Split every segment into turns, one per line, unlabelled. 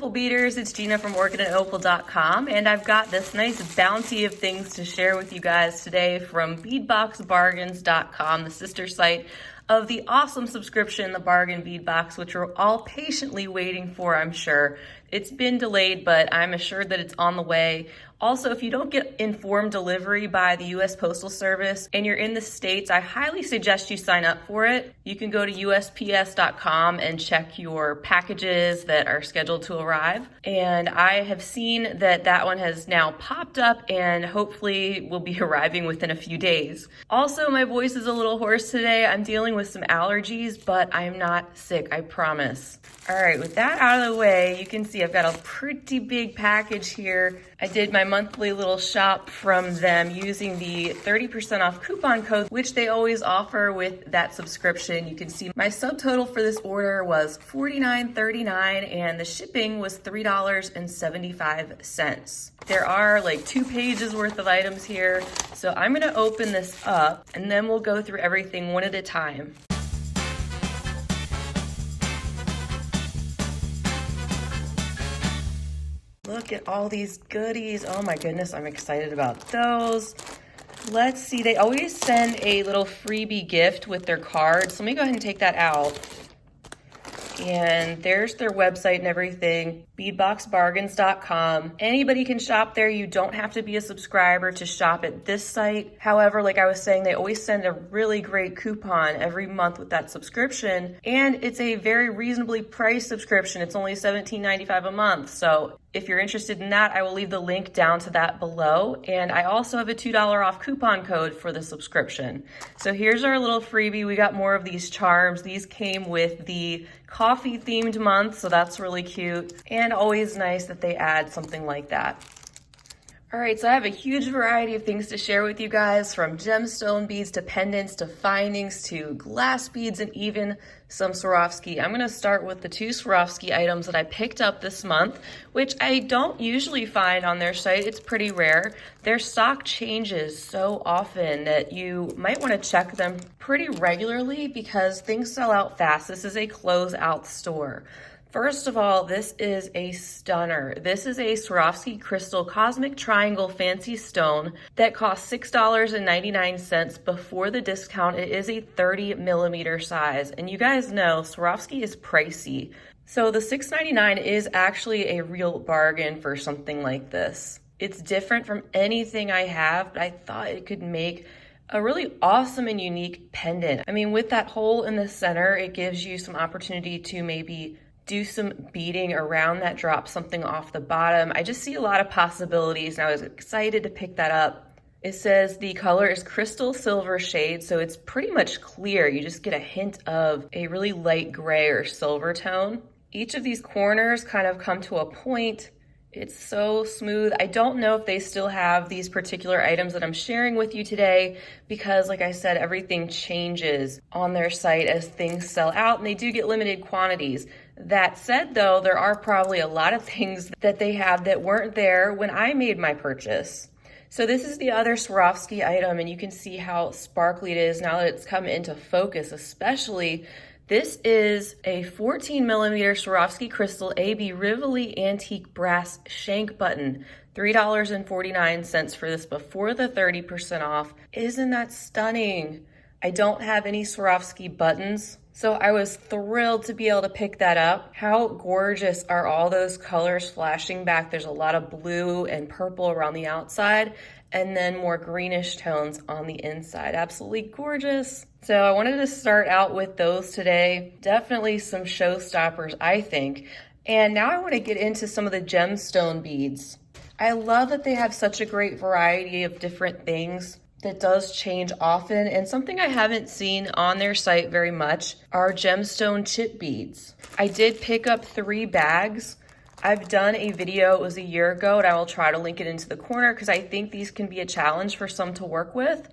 Opal Beaters, it's Gina from orchidandopal.com, and I've got this nice bounty of things to share with you guys today from beadboxbargains.com, the sister site of the awesome subscription, the Bargain Bead Box, which we're all patiently waiting for, I'm sure. It's been delayed, but I'm assured that it's on the way. Also, if you don't get informed delivery by the U.S. Postal Service and you're in the States, I highly suggest you sign up for it. You can go to USPS.com and check your packages that are scheduled to arrive. And I have seen that that one has now popped up and hopefully will be arriving within a few days. Also, my voice is a little hoarse today. I'm dealing with some allergies, but I'm not sick, I promise. All right, with that out of the way, you can see I've got a pretty big package here. I did my monthly little shop from them using the 30% off coupon code, which they always offer with that subscription. You can see my subtotal for this order was $49.39 and the shipping was $3.75. There are like 2 pages worth of items here. So I'm gonna open this up and then we'll go through everything one at a time. Look at all these goodies. Oh my goodness, I'm excited about those. Let's see, they always send a little freebie gift with their cards. Let me go ahead and take that out. And there's their website and everything, beadboxbargains.com. Anybody can shop there. You don't have to be a subscriber to shop at this site. However, like I was saying, they always send a really great coupon every month with that subscription. And it's a very reasonably priced subscription. It's only $17.95 a month. So if you're interested in that, I will leave the link down to that below. And I also have a $2 off coupon code for the subscription. So here's our little freebie. We got more of these charms. These came with the coffee themed month, so that's really cute. And always nice that they add something like that. All right, so I have a huge variety of things to share with you guys, from gemstone beads to pendants to findings to glass beads and even some Swarovski. I'm gonna start with the 2 Swarovski items that I picked up this month, which I don't usually find on their site. It's pretty rare. Their stock changes so often that you might wanna check them pretty regularly because things sell out fast. This is a closeout store. First of all, this is a stunner. This is a Swarovski Crystal Cosmic Triangle Fancy Stone that costs $6.99 before the discount. It is a 30mm size. And you guys know Swarovski is pricey. So the $6.99 is actually a real bargain for something like this. It's different from anything I have, but I thought it could make a really awesome and unique pendant. I mean, with that hole in the center, it gives you some opportunity to maybe do some beading around that, drop something off the bottom. I just see a lot of possibilities and I was excited to pick that up. It says the color is crystal silver shade, so it's pretty much clear. You just get a hint of a really light gray or silver tone. Each of these corners kind of come to a point. It's so smooth. I don't know if they still have these particular items that I'm sharing with you today because, like I said, everything changes on their site as things sell out and they do get limited quantities. That said, though, there are probably a lot of things that they have that weren't there when I made my purchase. So this is the other Swarovski item, and you can see how sparkly it is now that it's come into focus, especially. This is a 14mm Swarovski Crystal AB Rivoli Antique Brass Shank button. $3.49 for this before the 30% off. Isn't that stunning? I don't have any Swarovski buttons, so I was thrilled to be able to pick that up. How gorgeous are all those colors flashing back? There's a lot of blue and purple around the outside, and then more greenish tones on the inside. Absolutely gorgeous. So I wanted to start out with those today. Definitely some showstoppers, I think. And now I want to get into some of the gemstone beads. I love that they have such a great variety of different things that does change often, and something I haven't seen on their site very much are gemstone chip beads. I did pick up 3 bags. I've done a video, it was a year ago, and I will try to link it into the corner because I think these can be a challenge for some to work with.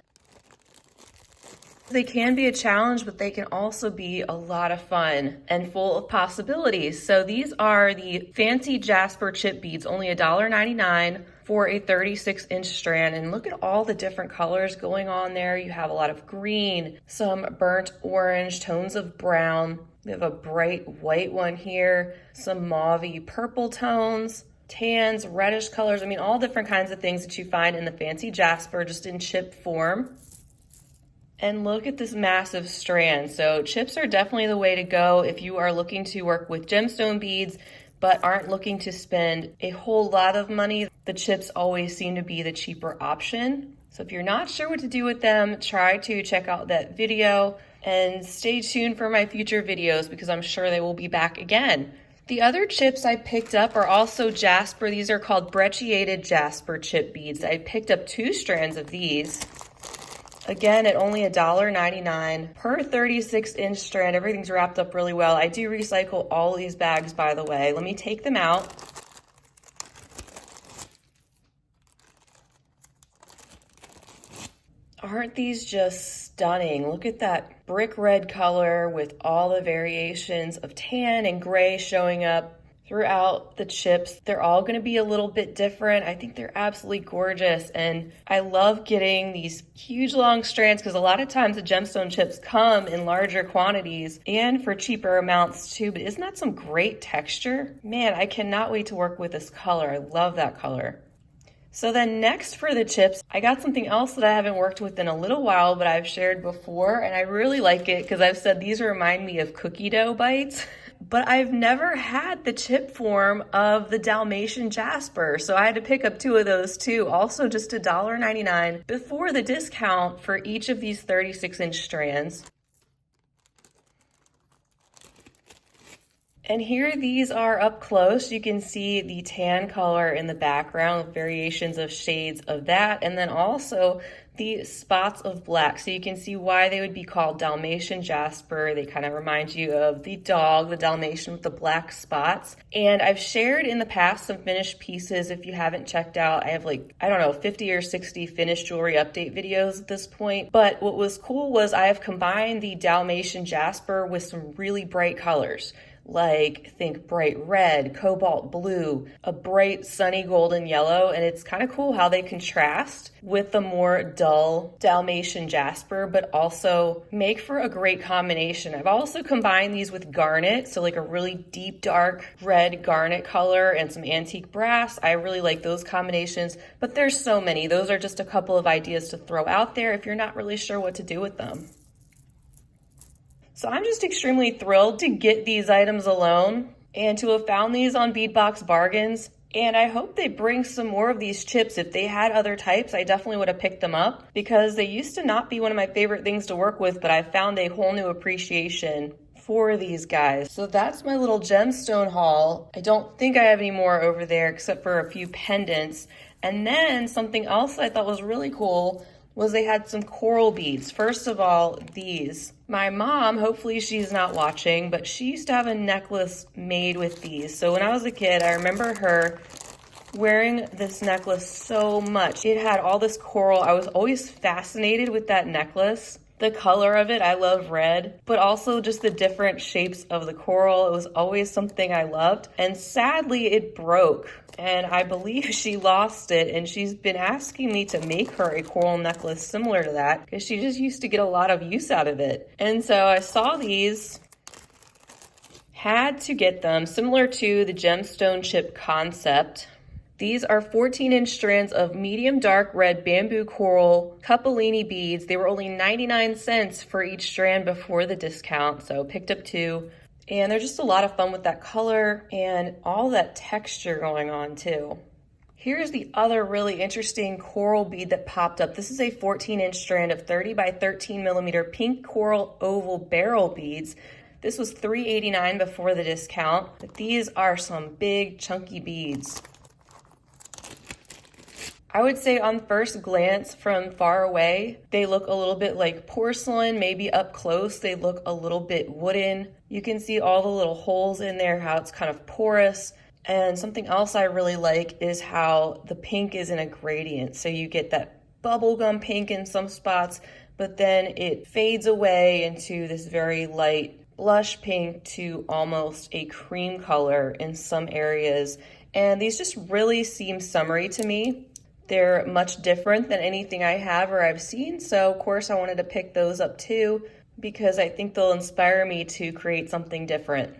They can be a challenge, but they can also be a lot of fun and full of possibilities. So these are the Fancy Jasper chip beads, only $1.99 for a 36-inch strand. And look at all the different colors going on there. You have a lot of green, some burnt orange, tones of brown. We have a bright white one here, some mauve-y purple tones, tans, reddish colors. I mean, all different kinds of things that you find in the fancy Jasper, just in chip form. And look at this massive strand. So chips are definitely the way to go if you are looking to work with gemstone beads, but aren't looking to spend a whole lot of money. The chips always seem to be the cheaper option. So if you're not sure what to do with them, try to check out that video and stay tuned for my future videos because I'm sure they will be back again. The other chips I picked up are also Jasper. These are called Brecciated Jasper chip beads. I picked up 2 strands of these. Again, at only $1.99 per 36-inch strand. Everything's wrapped up really well. I do recycle all of these bags, by the way. Let me take them out. Aren't these just stunning? Look at that brick red color with all the variations of tan and gray showing up throughout the chips. They're all going to be a little bit different. I think they're absolutely gorgeous, and I love getting these huge long strands because a lot of times the gemstone chips come in larger quantities and for cheaper amounts too. But isn't that some great texture? Man, I cannot wait to work with this color. I love that color. So then next for the chips, I got something else that I haven't worked with in a little while, but I've shared before, and I really like it because I've said these remind me of cookie dough bites. But I've never had the chip form of the Dalmatian Jasper, so I had to pick up 2 of those too. Also just $1.99 before the discount for each of these 36-inch strands. And here these are up close. You can see the tan color in the background with variations of shades of that, and then also the spots of black. So you can see why they would be called Dalmatian Jasper. They kind of remind you of the dog, the Dalmatian with the black spots. And I've shared in the past some finished pieces. If you haven't checked out, I have like, I don't know, 50 or 60 finished jewelry update videos at this point. But what was cool was I have combined the Dalmatian Jasper with some really bright colors. Like think bright red, cobalt blue, a bright sunny golden yellow, and it's kind of cool how they contrast with the more dull Dalmatian Jasper, but also make for a great combination. I've also combined these with garnet, so like a really deep dark red garnet color and some antique brass. I really like those combinations, but there's so many. Those are just a couple of ideas to throw out there if you're not really sure what to do with them. So I'm just extremely thrilled to get these items alone and to have found these on Bead Box Bargains. And I hope they bring some more of these chips. If they had other types, I definitely would have picked them up because they used to not be one of my favorite things to work with, but I found a whole new appreciation for these guys. So that's my little gemstone haul. I don't think I have any more over there except for a few pendants. And then something else I thought was really cool was they had some coral beads. First of all, these. My mom, hopefully she's not watching, but she used to have a necklace made with these. So when I was a kid, I remember her wearing this necklace so much. It had all this coral. I was always fascinated with that necklace. The color of it, I love red, but also just the different shapes of the coral. It was always something I loved. And sadly, it broke. And I believe she lost it. And she's been asking me to make her a coral necklace similar to that because she just used to get a lot of use out of it. And so I saw these, had to get them, similar to the gemstone chip concept. These are 14-inch strands of medium dark red bamboo coral capellini beads. They were only 99 cents for each strand before the discount, so picked up 2. And they're just a lot of fun with that color and all that texture going on too. Here's the other really interesting coral bead that popped up. This is a 14-inch strand of 30 by 13 millimeter pink coral oval beryl beads. This was $3.89 before the discount, but these are some big chunky beads. I would say on first glance from far away, they look a little bit like porcelain. Maybe up close, they look a little bit wooden. You can see all the little holes in there, how it's kind of porous. And something else I really like is how the pink is in a gradient. So you get that bubblegum pink in some spots, but then it fades away into this very light blush pink to almost a cream color in some areas. And these just really seem summery to me. They're much different than anything I have or I've seen, so of course I wanted to pick those up too. because I think they'll inspire me to create something different.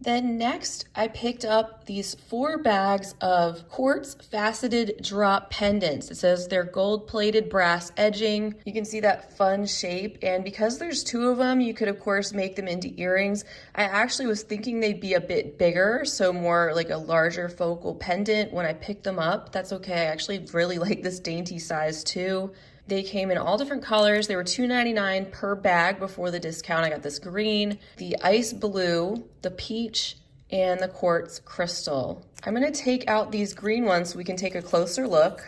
Then next, I picked up these 4 bags of quartz faceted drop pendants. It says they're gold-plated brass edging. You can see that fun shape, and because there's 2 of them, you could of course make them into earrings. I actually was thinking they'd be a bit bigger, so more like a larger focal pendant when I picked them up. That's okay, I actually really like this dainty size too. They came in all different colors. They were $2.99 per bag before the discount. I got this green, the ice blue, the peach, and the quartz crystal. I'm gonna take out these green ones so we can take a closer look.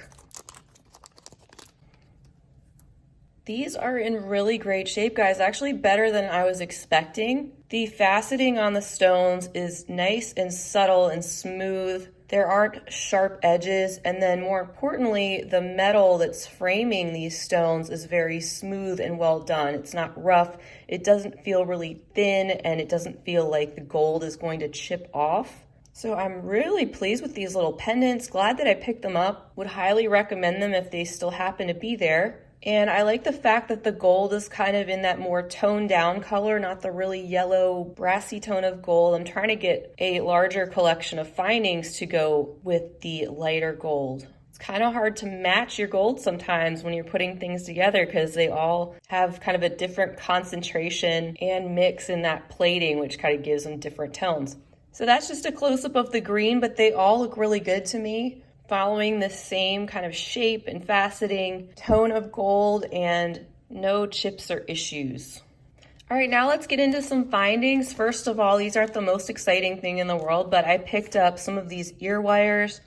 These are in really great shape, guys, actually better than I was expecting. The faceting on the stones is nice and subtle and smooth. There aren't sharp edges, and then more importantly, the metal that's framing these stones is very smooth and well done. It's not rough, it doesn't feel really thin, and it doesn't feel like the gold is going to chip off. So I'm really pleased with these little pendants, glad that I picked them up, would highly recommend them if they still happen to be there. And I like the fact that the gold is kind of in that more toned down color, not the really yellow brassy tone of gold. I'm trying to get a larger collection of findings to go with the lighter gold. It's kind of hard to match your gold sometimes when you're putting things together because they all have kind of a different concentration and mix in that plating, which kind of gives them different tones. So that's just a close-up of the green, but they all look really good to me, following the same kind of shape and faceting, tone of gold, and no chips or issues. All right, now let's get into some findings. First of all, these aren't the most exciting thing in the world, but I picked up some of these ear wires.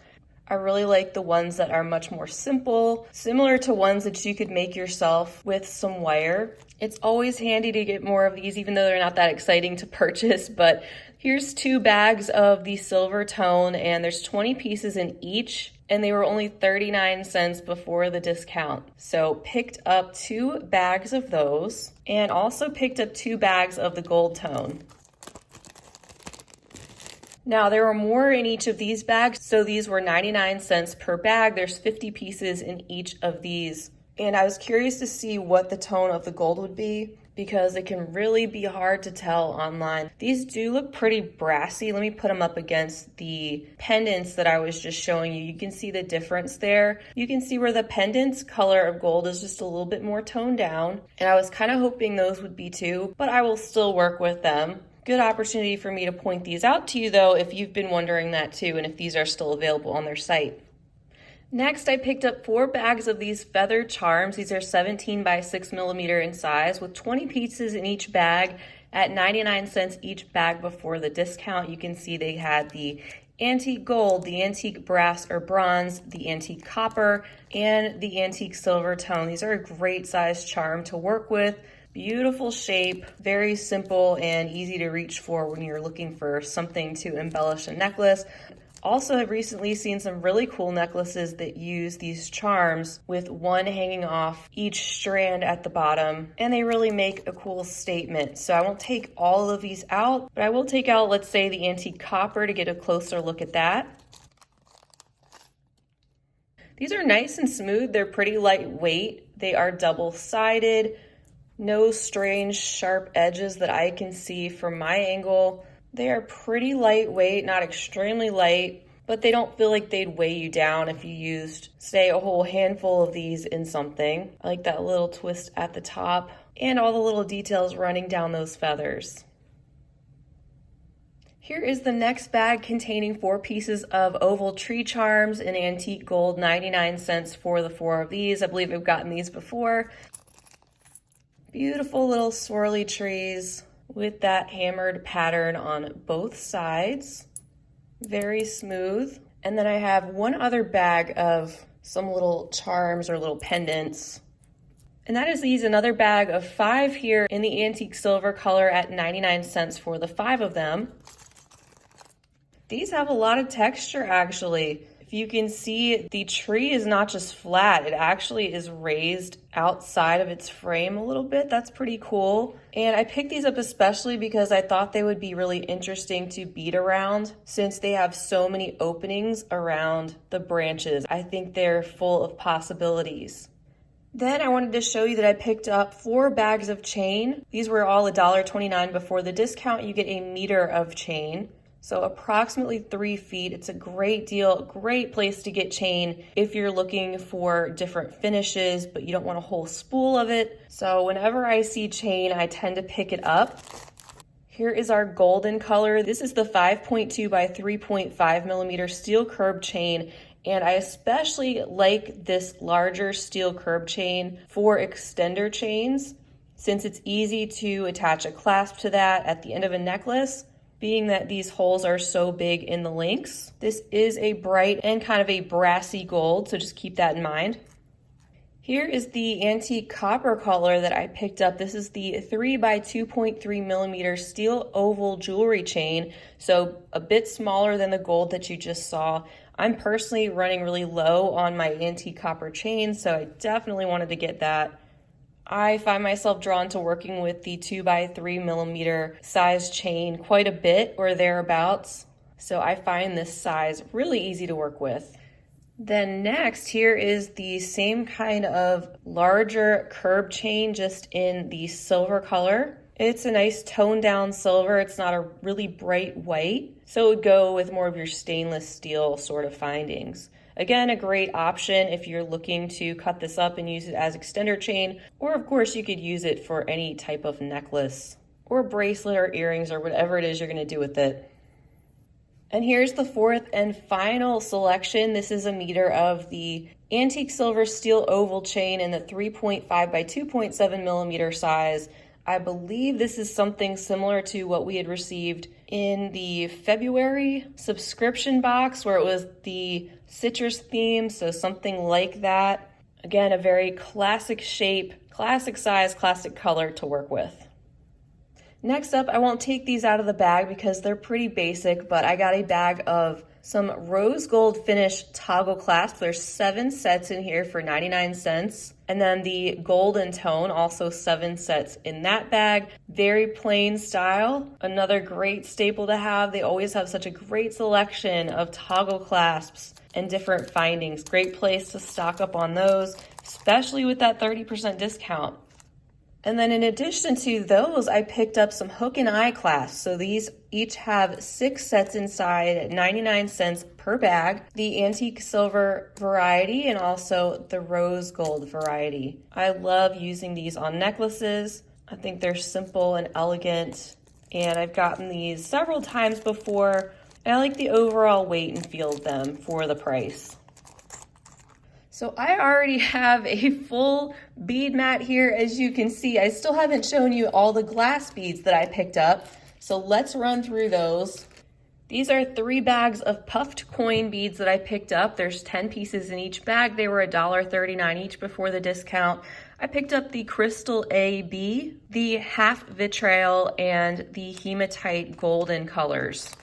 I really like the ones that are much more simple, similar to ones that you could make yourself with some wire. It's always handy to get more of these, even though they're not that exciting to purchase, but here's 2 bags of the silver tone, and there's 20 pieces in each, and they were only 39 cents before the discount. So picked up 2 bags of those, and also picked up 2 bags of the gold tone. Now there were more in each of these bags, so these were 99 cents per bag. There's 50 pieces in each of these. And I was curious to see what the tone of the gold would be because it can really be hard to tell online. These do look pretty brassy. Let me put them up against the pendants that I was just showing you. You can see the difference there. You can see where the pendant's color of gold is just a little bit more toned down. And I was kind of hoping those would be too, but I will still work with them. Good opportunity for me to point these out to you though, if you've been wondering that too, and if these are still available on their site. Next, I picked up 4 bags of these feather charms. These are 17 by 6 millimeter in size with 20 pieces in each bag at 99 cents each bag before the discount. You can see they had the antique gold, the antique brass or bronze, the antique copper, and the antique silver tone. These are a great size charm to work with. Beautiful shape, very simple and easy to reach for when you're looking for something to embellish a necklace. Also have recently seen some really cool necklaces that use these charms with one hanging off each strand at the bottom, and they really make a cool statement. So I won't take all of these out, but I will take out, let's say, the antique copper to get a closer look at that. These are nice and smooth. They're pretty lightweight. They are double-sided. No strange sharp edges that I can see from my angle. They are pretty lightweight, not extremely light, but they don't feel like they'd weigh you down if you used, say, a whole handful of these in something. I like that little twist at the top and all the little details running down those feathers. Here is the next bag containing 4 pieces of oval tree charms in antique gold, 99 cents for the 4 of these. I believe I've gotten these before. Beautiful little swirly trees with that hammered pattern on both sides. Very smooth. And then I have one other bag of some little charms or little pendants. And that is another bag of 5 here in the antique silver color at 99 cents for the 5 of them. These have a lot of texture actually. If you can see, the tree is not just flat, it actually is raised outside of its frame a little bit. That's pretty cool. And I picked these up especially because I thought they would be really interesting to bead around since they have so many openings around the branches. I think they're full of possibilities. Then I wanted to show you that I picked up 4 bags of chain. These were all $1.29 before the discount. You get a meter of chain. So approximately 3 feet. It's a great deal, great place to get chain if you're looking for different finishes, but you don't want a whole spool of it. So whenever I see chain, I tend to pick it up. Here is our golden color. This is the 5.2 by 3.5 millimeter steel curb chain. And I especially like this larger steel curb chain for extender chains, since it's easy to attach a clasp to that at the end of a necklace, being that these holes are so big in the links. This is a bright and kind of a brassy gold, so just keep that in mind. Here is the antique copper color that I picked up. This is the 3 by 2.3 millimeter steel oval jewelry chain, so a bit smaller than the gold that you just saw. I'm personally running really low on my antique copper chain, so I definitely wanted to get that. I find myself drawn to working with the 2 by 3 millimeter size chain quite a bit or thereabouts, so I find this size really easy to work with. Then next, here is the same kind of larger curb chain, just in the silver color. It's a nice toned down silver. It's not a really bright white, so it would go with more of your stainless steel sort of findings. Again, a great option if you're looking to cut this up and use it as extender chain, or of course you could use it for any type of necklace or bracelet or earrings or whatever it is you're going to do with it. And here's the 4th and final selection. This is a meter of the antique silver steel oval chain in the 3.5 by 2.7 millimeter size. I believe this is something similar to what we had received in the February subscription box, where it was the citrus theme, so something like that. Again, a very classic shape, classic size, classic color to work with. Next up, I won't take these out of the bag because they're pretty basic, but I got a bag of some rose gold finish toggle clasps. There's 7 sets in here for 99 cents. And then the golden tone, also 7 sets in that bag. Very plain style. Another great staple to have. They always have such a great selection of toggle clasps and different findings. Great place to stock up on those, especially with that 30% discount. And then in addition to those, I picked up some hook and eye clasps. So these each have 6 sets inside at 99 cents per bag. The antique silver variety and also the rose gold variety. I love using these on necklaces. I think they're simple and elegant. And I've gotten these several times before. And I like the overall weight and feel of them for the price. So I already have a full bead mat here. As you can see, I still haven't shown you all the glass beads that I picked up. So let's run through those. These are 3 bags of puffed coin beads that I picked up. There's 10 pieces in each bag. They were $1.39 each before the discount. I picked up the Crystal AB, the half vitriol, and the Hematite Golden colors.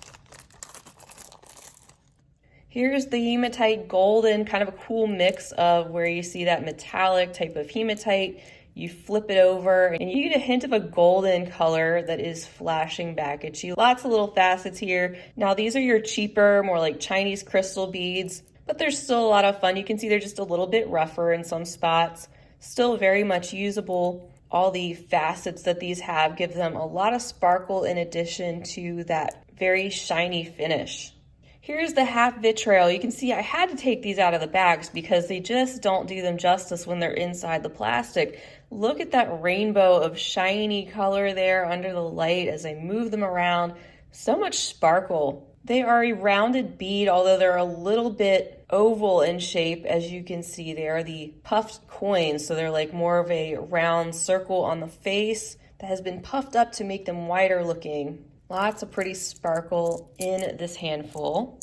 Here's the Hematite Golden, kind of a cool mix of where you see that metallic type of hematite. You flip it over and you get a hint of a golden color that is flashing back at you. Lots of little facets here. Now these are your cheaper, more like Chinese crystal beads, but they're still a lot of fun. You can see they're just a little bit rougher in some spots. Still very much usable. All the facets that these have give them a lot of sparkle in addition to that very shiny finish. Here's the half vitriol. You can see I had to take these out of the bags because they just don't do them justice when they're inside the plastic. Look at that rainbow of shiny color there under the light as I move them around. So much sparkle. They are a rounded bead, although they're a little bit oval in shape. As you can see, they are the puffed coins, so they're like more of a round circle on the face that has been puffed up to make them wider looking. Lots of pretty sparkle in this handful.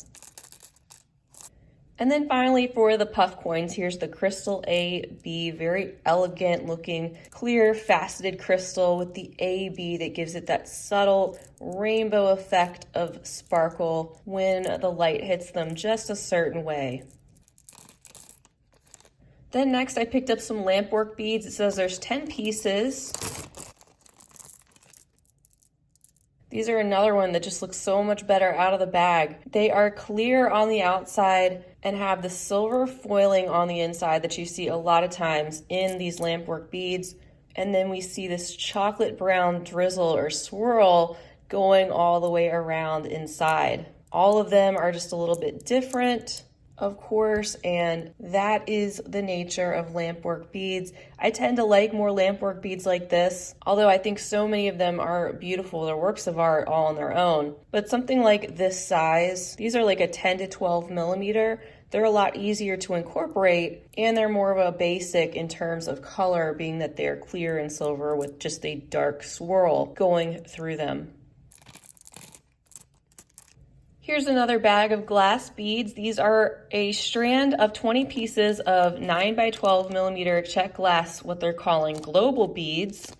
And then finally for the puff coins, here's the Crystal AB, very elegant looking, clear faceted crystal with the AB that gives it that subtle rainbow effect of sparkle when the light hits them just a certain way. Then next I picked up some Lampwork beads. It says there's 10 pieces. These are another one that just looks so much better out of the bag. They are clear on the outside and have the silver foiling on the inside that you see a lot of times in these Lampwork beads. And then we see this chocolate brown drizzle or swirl going all the way around inside. All of them are just a little bit different, of course, and that is the nature of Lampwork beads. I tend to like more Lampwork beads like this, although I think so many of them are beautiful. They're works of art all on their own. But something like this size, these are like a 10 to 12 millimeter. They're a lot easier to incorporate, and they're more of a basic in terms of color, being that they're clear and silver with just a dark swirl going through them. Here's another bag of glass beads. These are a strand of 20 pieces of 9 by 12 millimeter Czech glass, what they're calling global beads.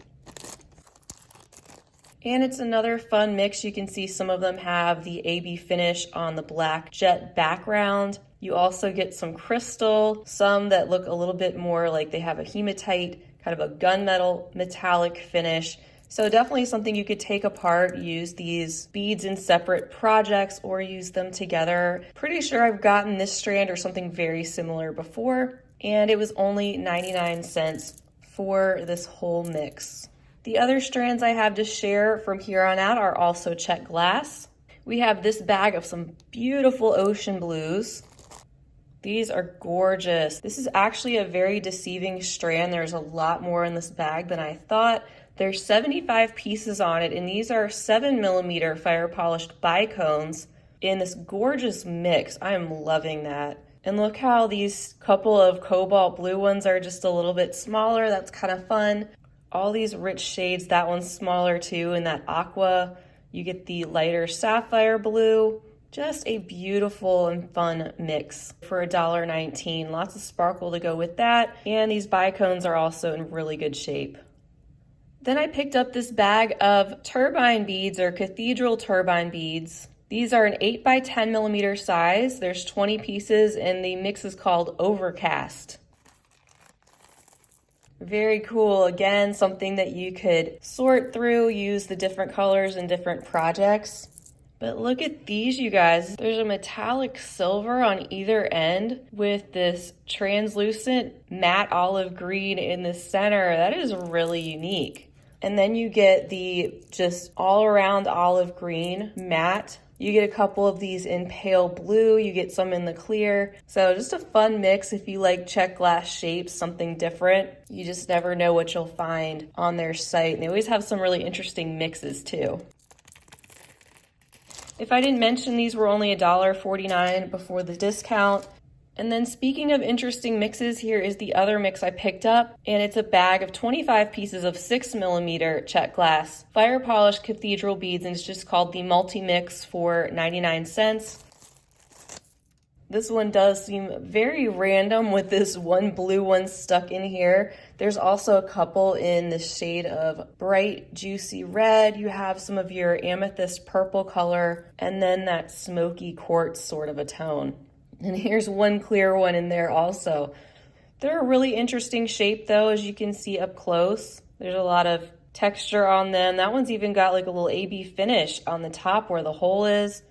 And it's another fun mix. You can see some of them have the AB finish on the black jet background. You also get some crystal, some that look a little bit more like they have a hematite, kind of a gunmetal metallic finish. So definitely something you could take apart, use these beads in separate projects or use them together. Pretty sure I've gotten this strand or something very similar before, and it was only 99 cents for this whole mix. The other strands I have to share from here on out are also Czech glass. We have this bag of some beautiful ocean blues. These are gorgeous. This is actually a very deceiving strand. There's a lot more in this bag than I thought. There's 75 pieces on it, and these are 7 millimeter fire polished bicones in this gorgeous mix. I am loving that. And look how these couple of cobalt blue ones are just a little bit smaller. That's kind of fun. All these rich shades, that one's smaller too, and that aqua. You get the lighter sapphire blue. Just a beautiful and fun mix for $1.19. Lots of sparkle to go with that. And these bicones are also in really good shape. Then I picked up this bag of turbine beads or Cathedral turbine beads. These are an 8 by 10 millimeter size. There's 20 pieces and the mix is called Overcast. Very cool. Again, something that you could sort through, use the different colors in different projects. But look at these, you guys. There's a metallic silver on either end with this translucent matte olive green in the center. That is really unique. And then you get the just all around olive green matte. You get a couple of these in pale blue. You get some in the clear. So just a fun mix if you like Czech glass shapes, something different. You just never know what you'll find on their site. And they always have some really interesting mixes too. If I didn't mention, these were only $1.49 before the discount. And then speaking of interesting mixes, here is the other mix I picked up, and it's a bag of 25 pieces of 6 millimeter Czech glass fire polished Cathedral beads, and it's just called the multi-mix for 99 cents. This one does seem very random with this one blue one stuck in here. There's also a couple in the shade of bright, juicy red. You have some of your amethyst purple color, and then that smoky quartz sort of a tone. And here's one clear one in there also. They're a really interesting shape though, as you can see up close. There's a lot of texture on them. That one's even got like a little AB finish on the top where the hole is.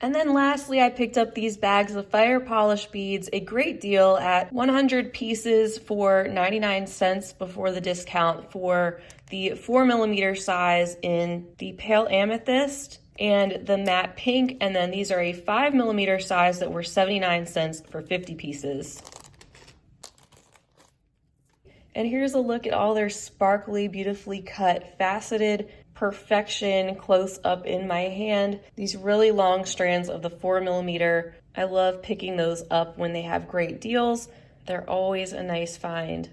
And then lastly, I picked up these bags of fire polish beads, a great deal at 100 pieces for 99 cents before the discount for the 4 millimeter size in the pale amethyst and the matte pink. And then these are a 5 millimeter size that were 79 cents for 50 pieces. And here's a look at all their sparkly, beautifully cut, faceted perfection close up in my hand. These really long strands of the 4 millimeter. I love picking those up when they have great deals. They're always a nice find.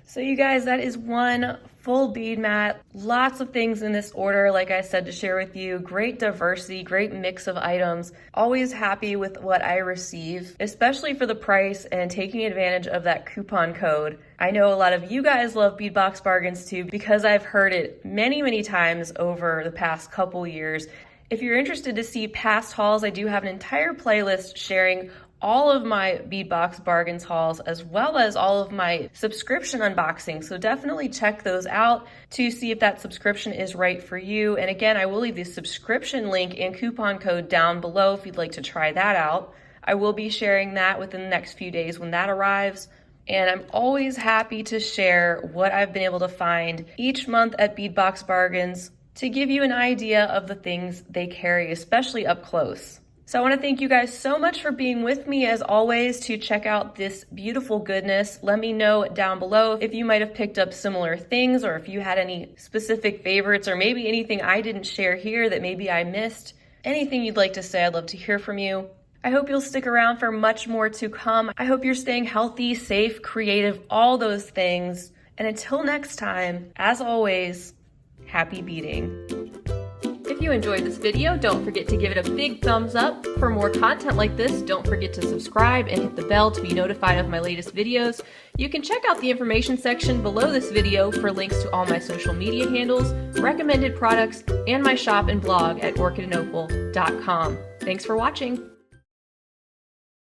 So you guys, that is one full bead mat. Lots of things in this order, like I said, to share with you. Great diversity, great mix of items. Always happy with what I receive, especially for the price and taking advantage of that coupon code. I know a lot of you guys love Bead Box Bargains too, because I've heard it many, many times over the past couple years. If you're interested to see past hauls, I do have an entire playlist sharing all of my Bead Box Bargains hauls as well as all of my subscription unboxings. So definitely check those out to see if that subscription is right for you. And again, I will leave the subscription link and coupon code down below if you'd like to try that out. I will be sharing that within the next few days when that arrives. And I'm always happy to share what I've been able to find each month at Bead Box Bargains to give you an idea of the things they carry, especially up close. So I want to thank you guys so much for being with me as always to check out this beautiful goodness. Let me know down below if you might have picked up similar things or if you had any specific favorites or maybe anything I didn't share here that maybe I missed. Anything you'd like to say, I'd love to hear from you. I hope you'll stick around for much more to come. I hope you're staying healthy, safe, creative, all those things. And until next time, as always, happy beading. If you enjoyed this video, don't forget to give it a big thumbs up. For more content like this, don't forget to subscribe and hit the bell to be notified of my latest videos. You can check out the information section below this video for links to all my social media handles, recommended products, and my shop and blog at orchidandopal.com. Thanks for watching.